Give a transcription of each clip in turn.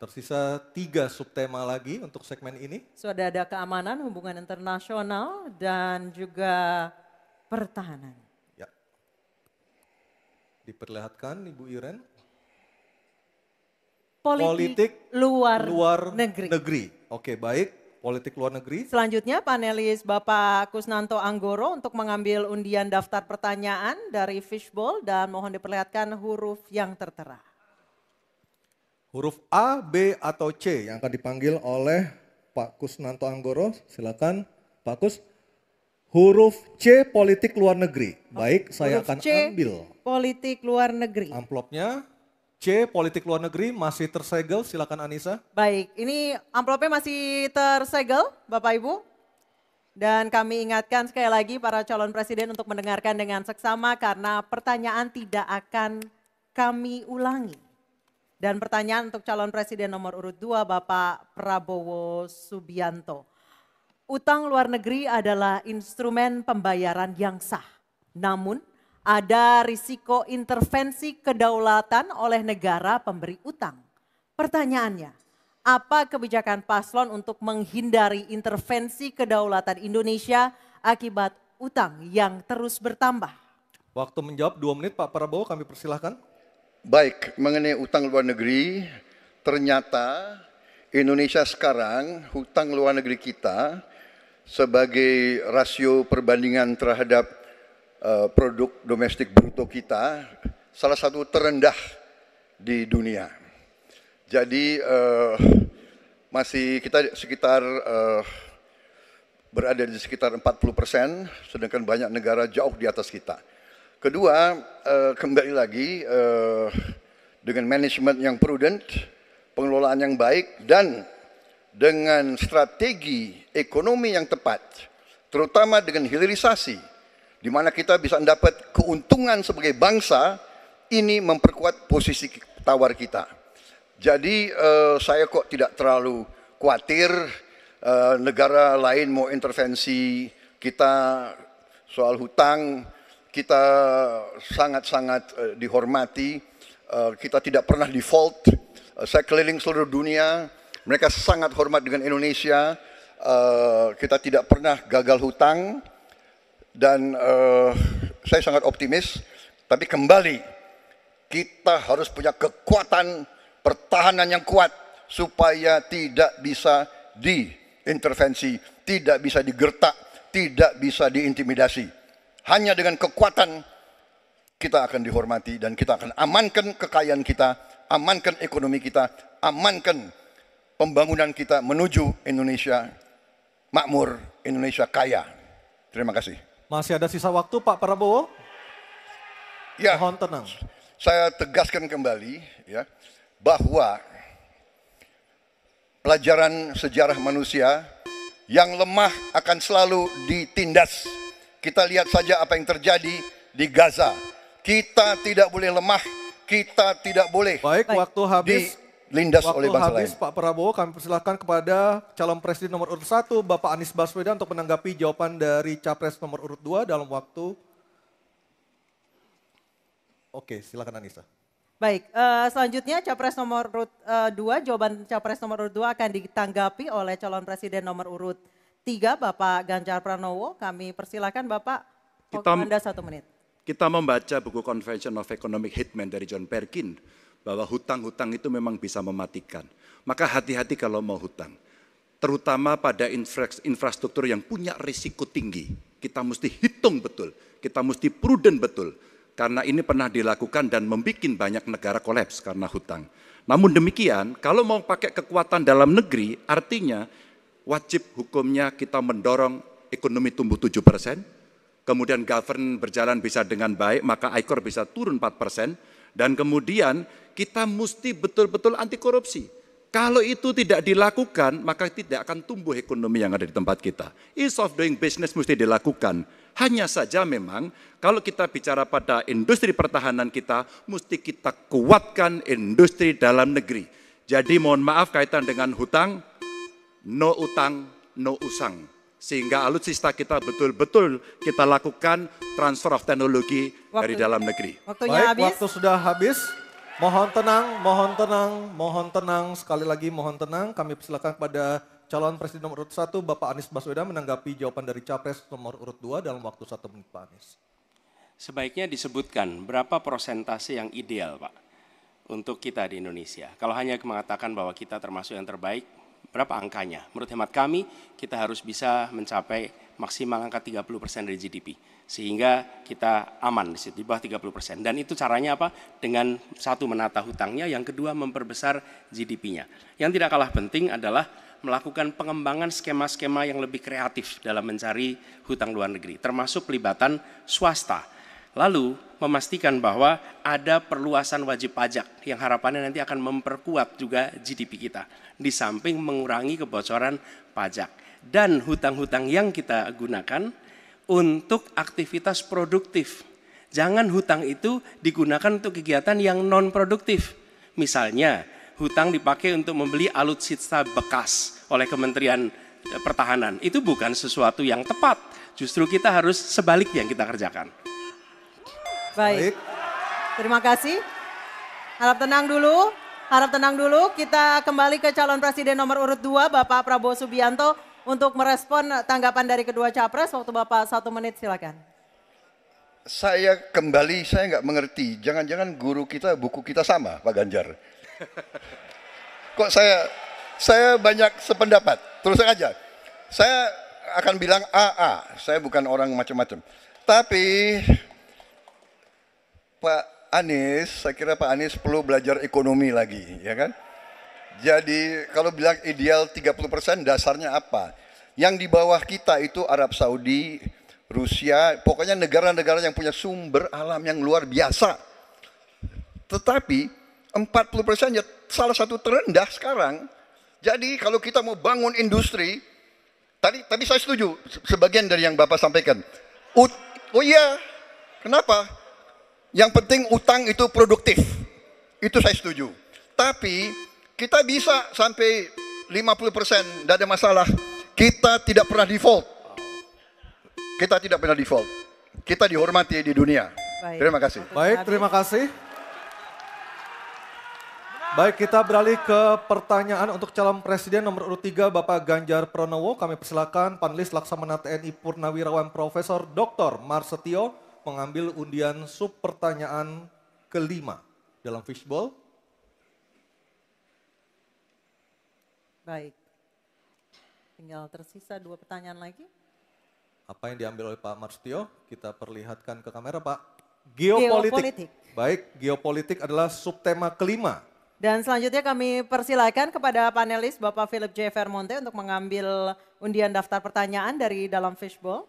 Tersisa 3 subtema lagi untuk segmen ini. Sudah ada keamanan, hubungan internasional, dan juga pertahanan. Ya. Diperlihatkan Ibu Iren. Politik luar negeri. Oke, baik. Politik luar negeri. Selanjutnya panelis Bapak Kusnanto Anggoro untuk mengambil undian daftar pertanyaan dari Fishbowl dan mohon diperlihatkan huruf yang tertera. Huruf A, B, atau C yang akan dipanggil oleh Pak Kusnanto Anggoro. Silakan Pak Kus. Huruf C, politik luar negeri. Baik, saya huruf akan C, ambil. Politik luar negeri. Amplopnya. C, politik luar negeri masih tersegel. Silakan Anissa. Baik, ini amplopnya masih tersegel Bapak Ibu. Dan kami ingatkan sekali lagi para calon presiden untuk mendengarkan dengan seksama karena pertanyaan tidak akan kami ulangi. Dan pertanyaan untuk calon presiden nomor urut 2 Bapak Prabowo Subianto. Utang luar negeri adalah instrumen pembayaran yang sah. Namun ada risiko intervensi kedaulatan oleh negara pemberi utang. Pertanyaannya, apa kebijakan paslon untuk menghindari intervensi kedaulatan Indonesia akibat utang yang terus bertambah? Waktu menjawab 2 menit Pak Prabowo, kami persilahkan. Baik, mengenai utang luar negeri, ternyata Indonesia sekarang hutang luar negeri kita sebagai rasio perbandingan terhadap produk domestik bruto kita salah satu terendah di dunia. Jadi masih kita sekitar berada di sekitar 40%, sedangkan banyak negara jauh di atas kita. Kedua, kembali lagi dengan manajemen yang prudent, pengelolaan yang baik, dan dengan strategi ekonomi yang tepat, terutama dengan hilirisasi, di mana kita bisa mendapat keuntungan sebagai bangsa, ini memperkuat posisi tawar kita. Jadi saya kok tidak terlalu khawatir negara lain mau intervensi kita soal hutang. Kita sangat-sangat dihormati, kita tidak pernah default. Saya keliling seluruh dunia, mereka sangat hormat dengan Indonesia, kita tidak pernah gagal hutang. Dan saya sangat optimis, tapi kembali kita harus punya kekuatan pertahanan yang kuat supaya tidak bisa diintervensi, tidak bisa digertak, tidak bisa diintimidasi. Hanya dengan kekuatan kita akan dihormati dan kita akan amankan kekayaan kita, amankan ekonomi kita, amankan pembangunan kita menuju Indonesia makmur, Indonesia kaya. Terima kasih. Masih ada sisa waktu Pak Prabowo? Ya, mohon tenang. Saya tegaskan kembali ya bahwa pelajaran sejarah manusia yang lemah akan selalu ditindas. Kita lihat saja apa yang terjadi di Gaza. Kita tidak boleh lemah, kita tidak boleh. Baik, waktu habis. Lindas oleh bangsa lain. Pak Prabowo, kami persilahkan kepada calon presiden nomor urut 1, Bapak Anies Baswedan untuk menanggapi jawaban dari capres nomor urut 2 dalam waktu. Oke, silakan Anissa. Baik, selanjutnya capres nomor urut 2, jawaban capres nomor urut 2 akan ditanggapi oleh calon presiden nomor urut 3, Bapak Ganjar Pranowo. Kami persilahkan Bapak, waktu Anda 1 menit. Kita membaca buku Convention of Economic Hitman dari John Perkin, bahwa hutang-hutang itu memang bisa mematikan. Maka hati-hati kalau mau hutang. Terutama pada infrastruktur yang punya risiko tinggi. Kita mesti hitung betul, kita mesti prudent betul. Karena ini pernah dilakukan dan membuat banyak negara kolaps karena hutang. Namun demikian, kalau mau pakai kekuatan dalam negeri, artinya wajib hukumnya kita mendorong ekonomi tumbuh 7%, kemudian govern berjalan bisa dengan baik, maka ICOR bisa turun 4%, dan kemudian kita mesti betul-betul anti korupsi. Kalau itu tidak dilakukan, maka tidak akan tumbuh ekonomi yang ada di tempat kita. Ease of doing business mesti dilakukan. Hanya saja memang kalau kita bicara pada industri pertahanan kita, mesti kita kuatkan industri dalam negeri. Jadi mohon maaf kaitan dengan hutang, no utang, no usang. Sehingga alutsista kita betul-betul kita lakukan transfer of teknologi dari dalam negeri. Waktunya Baik, habis. waktu sudah habis. Mohon tenang, mohon tenang, mohon tenang. Sekali lagi mohon tenang. Kami persilakan kepada calon presiden nomor urut 1, Bapak Anies Baswedan menanggapi jawaban dari capres nomor urut 2 dalam waktu 1 menit, Pak Anies. Sebaiknya disebutkan berapa persentase yang ideal, Pak, untuk kita di Indonesia. Kalau hanya mengatakan bahwa kita termasuk yang terbaik, berapa angkanya? Menurut hemat kami, kita harus bisa mencapai maksimal angka 30% dari GDP. Sehingga kita aman di situ, di bawah 30%. Dan itu caranya apa? Dengan satu, menata hutangnya, yang kedua memperbesar GDP-nya. Yang tidak kalah penting adalah melakukan pengembangan skema-skema yang lebih kreatif dalam mencari hutang luar negeri, termasuk pelibatan swasta. Lalu memastikan bahwa ada perluasan wajib pajak yang harapannya nanti akan memperkuat juga GDP kita. Di samping mengurangi kebocoran pajak. Dan hutang-hutang yang kita gunakan untuk aktivitas produktif. Jangan hutang itu digunakan untuk kegiatan yang non-produktif. Misalnya, hutang dipakai untuk membeli alutsista bekas oleh Kementerian Pertahanan. Itu bukan sesuatu yang tepat. Justru kita harus sebaliknya yang kita kerjakan. Baik, terima kasih. Harap tenang dulu, harap tenang dulu. Kita kembali ke calon presiden nomor urut 2, Bapak Prabowo Subianto, untuk merespon tanggapan dari kedua capres. Waktu Bapak 1 menit, silakan. Saya nggak mengerti. Jangan-jangan guru kita, buku kita sama, Pak Ganjar. Kok saya banyak sependapat. Terus aja. Saya akan bilang AA. Saya bukan orang macam-macam. Tapi Pak Anies, saya kira Pak Anies perlu belajar ekonomi lagi, ya kan? Jadi kalau bilang ideal 30%, dasarnya apa? Yang di bawah kita itu Arab Saudi, Rusia, pokoknya negara-negara yang punya sumber alam yang luar biasa. Tetapi 40% ya salah satu terendah sekarang. Jadi kalau kita mau bangun industri, tadi saya setuju sebagian dari yang Bapak sampaikan. Oh iya, kenapa? Yang penting utang itu produktif. Itu saya setuju. Tapi kita bisa sampai 50%, tidak ada masalah. Kita tidak pernah default. Kita tidak pernah default. Kita dihormati di dunia. Baik. Terima kasih. Baik, terima kasih. Baik, kita beralih ke pertanyaan untuk calon presiden nomor urut 3, Bapak Ganjar Pranowo. Kami persilakan panelis Laksamana TNI Purnawirawan Profesor Dr. Marsetio mengambil undian sub pertanyaan kelima dalam fishbowl. Baik, tinggal tersisa 2 pertanyaan lagi. Apa yang diambil oleh Pak Marsetio? Kita perlihatkan ke kamera, Pak. Geopolitik. Baik, geopolitik adalah subtema kelima. Dan selanjutnya kami persilakan kepada panelis Bapak Philip J. Vermonte untuk mengambil undian daftar pertanyaan dari dalam fishbowl.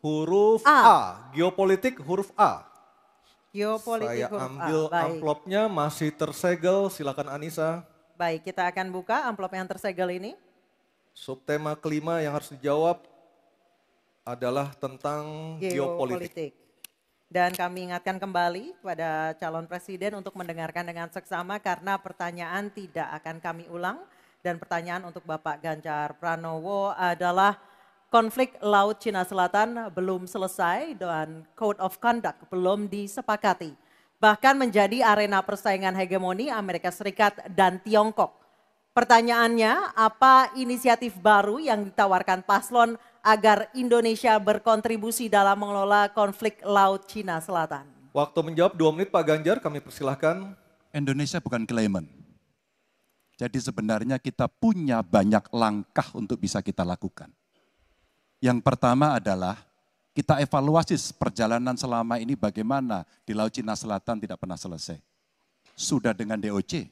Huruf A. Geopolitik huruf A. Geopolitik Saya huruf ambil A. Baik. amplopnya, masih tersegel. Silakan Anissa. Baik, kita akan buka amplop yang tersegel ini. Subtema kelima yang harus dijawab adalah tentang geopolitik. Dan kami ingatkan kembali kepada calon presiden untuk mendengarkan dengan seksama karena pertanyaan tidak akan kami ulang. Dan pertanyaan untuk Bapak Ganjar Pranowo adalah konflik Laut Cina Selatan belum selesai dan Code of Conduct belum disepakati. Bahkan menjadi arena persaingan hegemoni Amerika Serikat dan Tiongkok. Pertanyaannya, apa inisiatif baru yang ditawarkan paslon agar Indonesia berkontribusi dalam mengelola konflik Laut Cina Selatan? Waktu menjawab 2 menit Pak Ganjar, kami persilahkan. Indonesia bukan claimant. Jadi sebenarnya kita punya banyak langkah untuk bisa kita lakukan. Yang pertama adalah kita evaluasi perjalanan selama ini bagaimana di Laut Cina Selatan tidak pernah selesai. Sudah dengan DOC,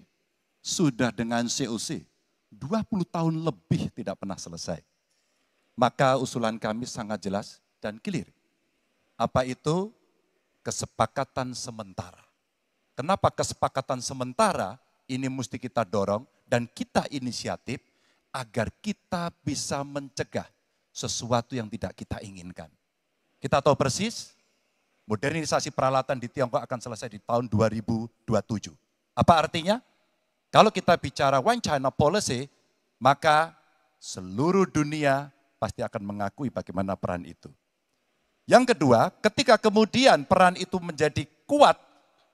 sudah dengan COC, 20 tahun lebih tidak pernah selesai. Maka usulan kami sangat jelas dan clear. Apa itu? Kesepakatan sementara. Kenapa kesepakatan sementara ini mesti kita dorong dan kita inisiatif agar kita bisa mencegah sesuatu yang tidak kita inginkan. Kita tahu persis, modernisasi peralatan di Tiongkok akan selesai di tahun 2027. Apa artinya? Kalau kita bicara One China Policy, maka seluruh dunia pasti akan mengakui bagaimana peran itu. Yang kedua, ketika kemudian peran itu menjadi kuat,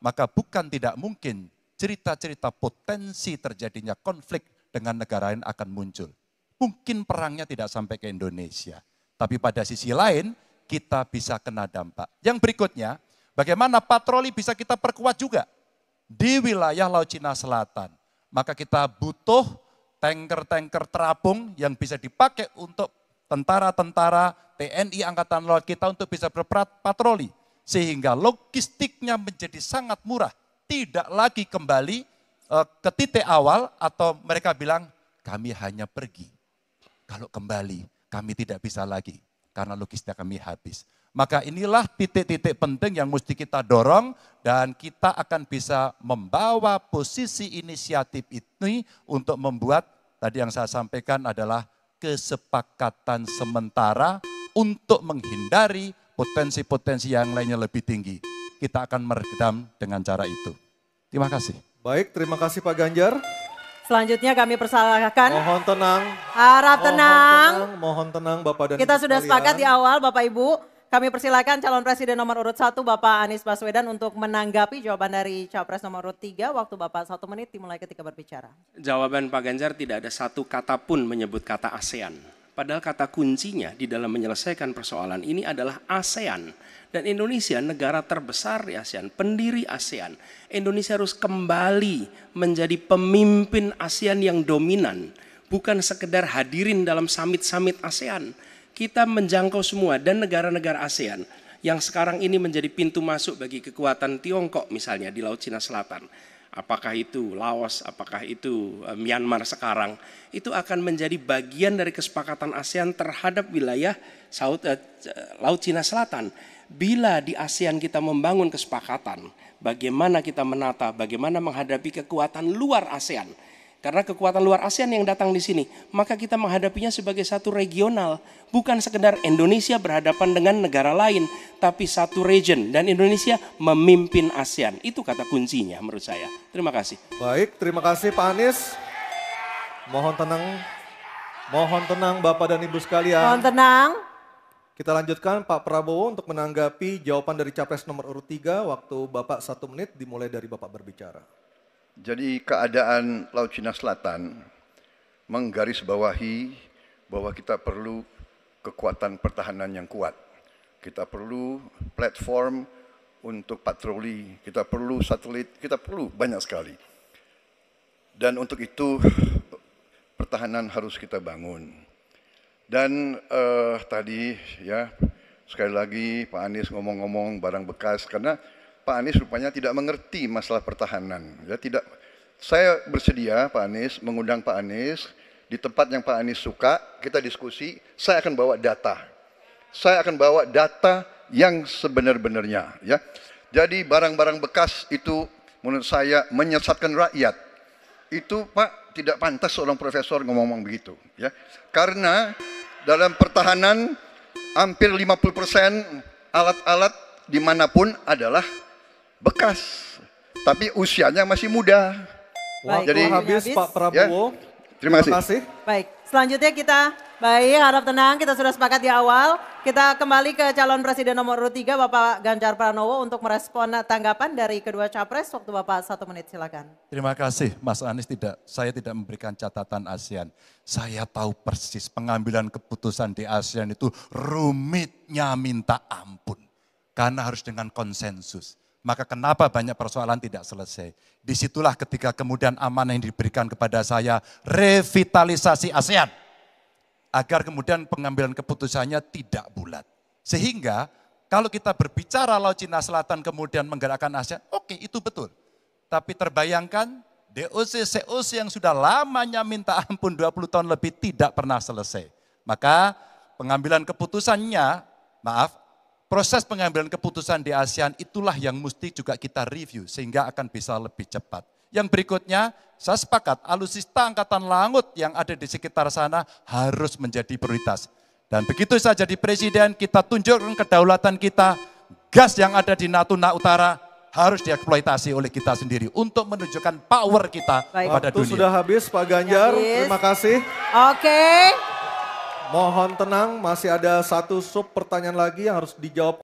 maka bukan tidak mungkin cerita-cerita potensi terjadinya konflik dengan negara lain akan muncul. Mungkin perangnya tidak sampai ke Indonesia. Tapi pada sisi lain, kita bisa kena dampak. Yang berikutnya, bagaimana patroli bisa kita perkuat juga di wilayah Laut Cina Selatan. Maka kita butuh tanker-tanker terapung yang bisa dipakai untuk tentara-tentara TNI Angkatan Laut kita untuk bisa berpatroli. Sehingga logistiknya menjadi sangat murah. Tidak lagi kembali ke titik awal atau mereka bilang kami hanya pergi. Kalau kembali kami tidak bisa lagi karena logistik kami habis. Maka inilah titik-titik penting yang mesti kita dorong dan kita akan bisa membawa posisi inisiatif ini untuk membuat tadi yang saya sampaikan adalah kesepakatan sementara untuk menghindari potensi-potensi yang lainnya lebih tinggi. Kita akan meredam dengan cara itu. Terima kasih. Baik, terima kasih Pak Ganjar. Selanjutnya kami persilahkan. Mohon tenang. Harap tenang. Mohon tenang Bapak dan Kita Ibu sudah sekalian. sepakat di awal Bapak Ibu. Kami persilakan calon presiden nomor urut 1 Bapak Anies Baswedan untuk menanggapi jawaban dari Capres nomor urut 3. Waktu Bapak 1 menit dimulai ketika berbicara. Jawaban Pak Ganjar tidak ada satu kata pun menyebut kata ASEAN. Padahal kata kuncinya di dalam menyelesaikan persoalan ini adalah ASEAN. Dan Indonesia negara terbesar di ASEAN, pendiri ASEAN. Indonesia harus kembali menjadi pemimpin ASEAN yang dominan. Bukan sekedar hadirin dalam summit-summit ASEAN. Kita menjangkau semua dan negara-negara ASEAN yang sekarang ini menjadi pintu masuk bagi kekuatan Tiongkok misalnya di Laut Cina Selatan. Apakah itu Laos, apakah itu Myanmar sekarang, itu akan menjadi bagian dari kesepakatan ASEAN terhadap wilayah Laut Cina Selatan. Bila di ASEAN kita membangun kesepakatan, bagaimana kita menata, bagaimana menghadapi kekuatan luar ASEAN. Karena kekuatan luar ASEAN yang datang di sini, maka kita menghadapinya sebagai satu regional. Bukan sekedar Indonesia berhadapan dengan negara lain, tapi satu region. Dan Indonesia memimpin ASEAN. Itu kata kuncinya menurut saya. Terima kasih. Baik, terima kasih Pak Anies. Mohon tenang Bapak dan Ibu sekalian. Mohon tenang. Kita lanjutkan Pak Prabowo untuk menanggapi jawaban dari Capres nomor urut 3. Waktu Bapak 1 menit dimulai dari Bapak berbicara. Jadi keadaan Laut Cina Selatan menggarisbawahi bahwa kita perlu kekuatan pertahanan yang kuat. Kita perlu platform untuk patroli, kita perlu satelit, kita perlu banyak sekali. Dan untuk itu pertahanan harus kita bangun. Dan tadi ya sekali lagi Pak Anies ngomong-ngomong barang bekas karena Pak Anies rupanya tidak mengerti masalah pertahanan. Ya, tidak. Saya bersedia Pak Anies mengundang Pak Anies di tempat yang Pak Anies suka, kita diskusi. Saya akan bawa data. Saya akan bawa data yang sebenar-benarnya. Ya. Jadi barang-barang bekas itu menurut saya menyesatkan rakyat. Itu Pak tidak pantas seorang profesor ngomong begitu. Ya. Karena dalam pertahanan hampir 50% alat-alat dimanapun adalah bekas, tapi usianya masih muda. Baik, Jadi waktunya habis Pak Prabowo. Ya. Terima kasih. Baik, selanjutnya kita harap tenang, kita sudah sepakat di awal. Kita kembali ke calon presiden nomor urut 3 Bapak Ganjar Pranowo untuk merespon tanggapan dari kedua capres. Waktu Bapak 1 menit silakan. Terima kasih Mas Anies, saya tidak memberikan catatan ASEAN. Saya tahu persis pengambilan keputusan di ASEAN itu rumitnya minta ampun. Karena harus dengan konsensus. Maka kenapa banyak persoalan tidak selesai. Disitulah ketika kemudian amanah yang diberikan kepada saya, revitalisasi ASEAN. Agar kemudian pengambilan keputusannya tidak bulat. Sehingga kalau kita berbicara Laut Cina Selatan kemudian menggerakkan ASEAN, oke itu betul. Tapi terbayangkan DOC, COC yang sudah lamanya minta ampun 20 tahun lebih tidak pernah selesai. Maka pengambilan keputusannya, proses pengambilan keputusan di ASEAN itulah yang mesti juga kita review sehingga akan bisa lebih cepat. Yang berikutnya, saya sepakat alutsista angkatan laut yang ada di sekitar sana harus menjadi prioritas. Dan begitu saya jadi presiden, kita tunjukkan kedaulatan kita, gas yang ada di Natuna Utara harus dieksploitasi oleh kita sendiri untuk menunjukkan power kita Baik. pada Waktu dunia. sudah habis Pak Ganjar, Habis. terima kasih. Oke. Mohon tenang, masih ada satu sub pertanyaan lagi yang harus dijawab